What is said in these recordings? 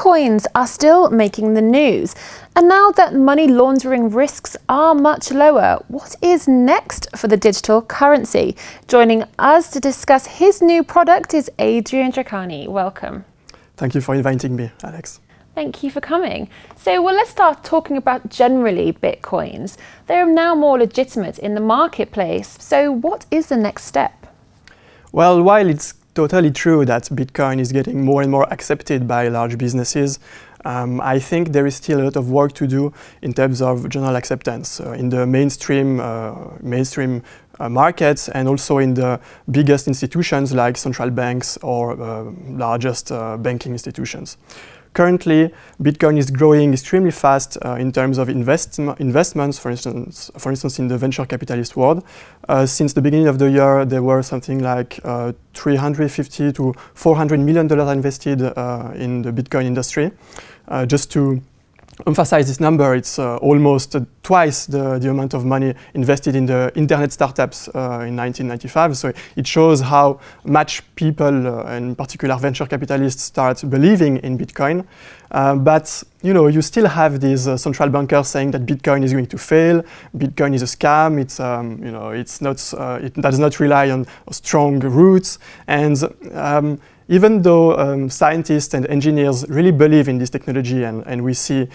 Bitcoins are still making the news. And now that money laundering risks are much lower, what is next for the digital currency? Joining us to discuss his new product is Adrien Treccani. Welcome. Thank you for inviting me, Alex. Thank you for coming. So, let's start talking about generally Bitcoins. They're now more legitimate in the marketplace. So what is the next step? Well, while it's totally true that Bitcoin is getting more and more accepted by large businesses, I think there is still a lot of work to do in terms of general acceptance in the mainstream markets, and also in the biggest institutions like central banks or largest banking institutions. Currently, Bitcoin is growing extremely fast in terms of investments, for instance, in the venture capitalist world. Since the beginning of the year, there were something like $350 to $400 million invested in the Bitcoin industry. Just to emphasize this number, it's almost twice the amount of money invested in the internet startups in 1995. So it shows how much people, in particular venture capitalists, start believing in Bitcoin. But you still have these central bankers saying that Bitcoin is going to fail. Bitcoin is a scam. It does not rely on strong roots. And even though scientists and engineers really believe in this technology, and we see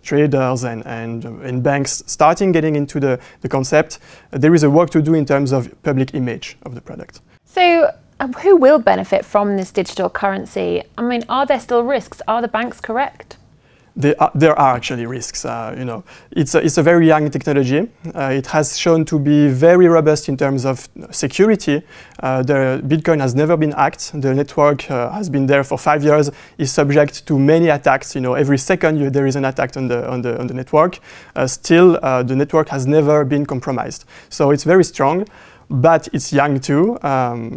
traders and banks starting getting into the concept, there is a work to do in terms of public image of the product. So who will benefit from this digital currency? I mean, are there still risks? Are the banks correct? There are actually risks. It's a very young technology. It has shown to be very robust in terms of security. The Bitcoin has never been hacked. The network has been there for 5 years. Is subject to many attacks. Every second there is an attack on the network. Still, the network has never been compromised. So it's very strong. But it's young too.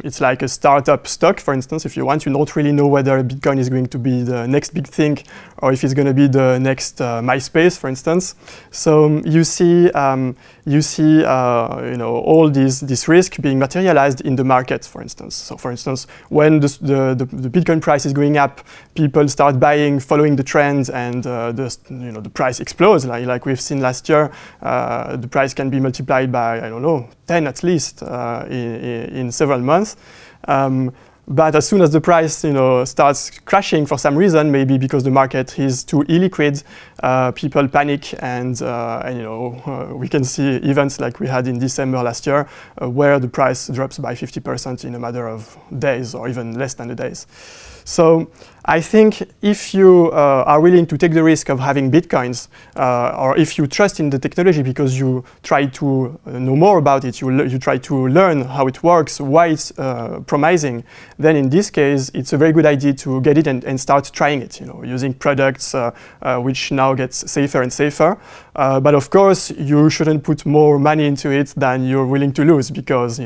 It's like a startup stock, for instance. If you want, you don't really know whether Bitcoin is going to be the next big thing or if it's going to be the next MySpace, for instance. So you see all this risk being materialized in the market, for instance. So, for instance, when the Bitcoin price is going up, people start buying, following the trends, and the price explodes. Like we've seen last year, the price can be multiplied by 10 at least in several months. But as soon as the price starts crashing for some reason, maybe because the market is too illiquid, people panic, and we can see events like we had in December last year, where the price drops by 50% in a matter of days, or even less than a days. So I think if you are willing to take the risk of having Bitcoins, or if you trust in the technology because you try to know more about it, you try to learn how it works, why it's promising, then in this case, it's a very good idea to get it and start trying it, using products which now gets safer and safer. But of course, you shouldn't put more money into it than you're willing to lose, because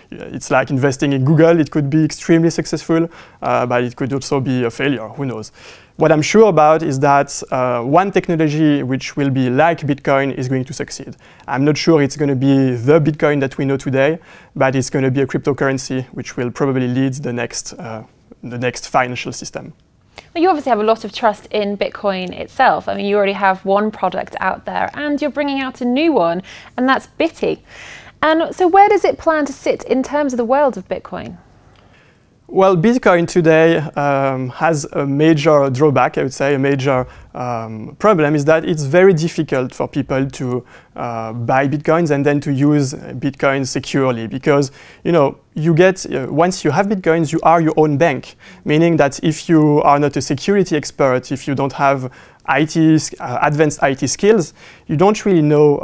it's like investing in Google. It could be extremely successful, but it could also be a failure. Who knows? What I'm sure about is that one technology which will be like Bitcoin is going to succeed. I'm not sure it's going to be the Bitcoin that we know today, but it's going to be a cryptocurrency which will probably lead the next financial system. Well, you obviously have a lot of trust in Bitcoin itself. I mean, you already have one product out there, and you're bringing out a new one, and that's Bitty. And so where does it plan to sit in terms of the world of Bitcoin? Well, Bitcoin today has a major drawback, I would say. A major problem is that it's very difficult for people to buy Bitcoins and then to use Bitcoin securely, because you get once you have Bitcoins, you are your own bank, meaning that if you are not a security expert, if you don't have advanced IT skills, you don't really know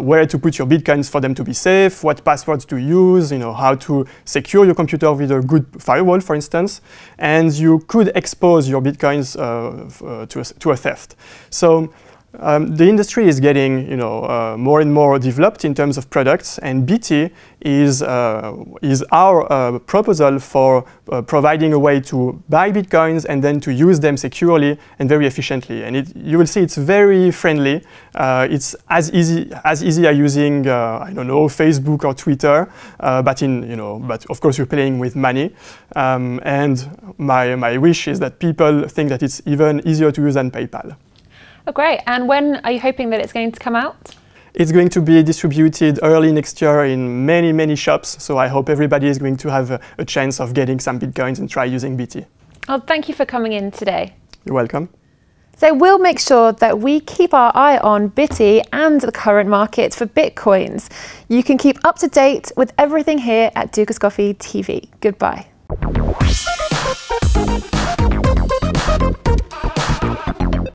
where to put your Bitcoins for them to be safe, what passwords to use, how to secure your computer with a good firewall, for instance, and you could expose your Bitcoins to a theft. So The industry is getting, more and more developed in terms of products, and BT is our proposal for providing a way to buy Bitcoins and then to use them securely and very efficiently. And you will see it's very friendly. It's as easy as using, I don't know, Facebook or Twitter, but of course you're playing with money. And my wish is that people think that it's even easier to use than PayPal. Oh, great. And when are you hoping that it's going to come out? It's going to be distributed early next year in many, many shops. So I hope everybody is going to have a chance of getting some Bitcoins and try using BT. Oh, thank you for coming in today. You're welcome. So we'll make sure that we keep our eye on BT and the current market for Bitcoins. You can keep up to date with everything here at Dukascopy TV. Goodbye.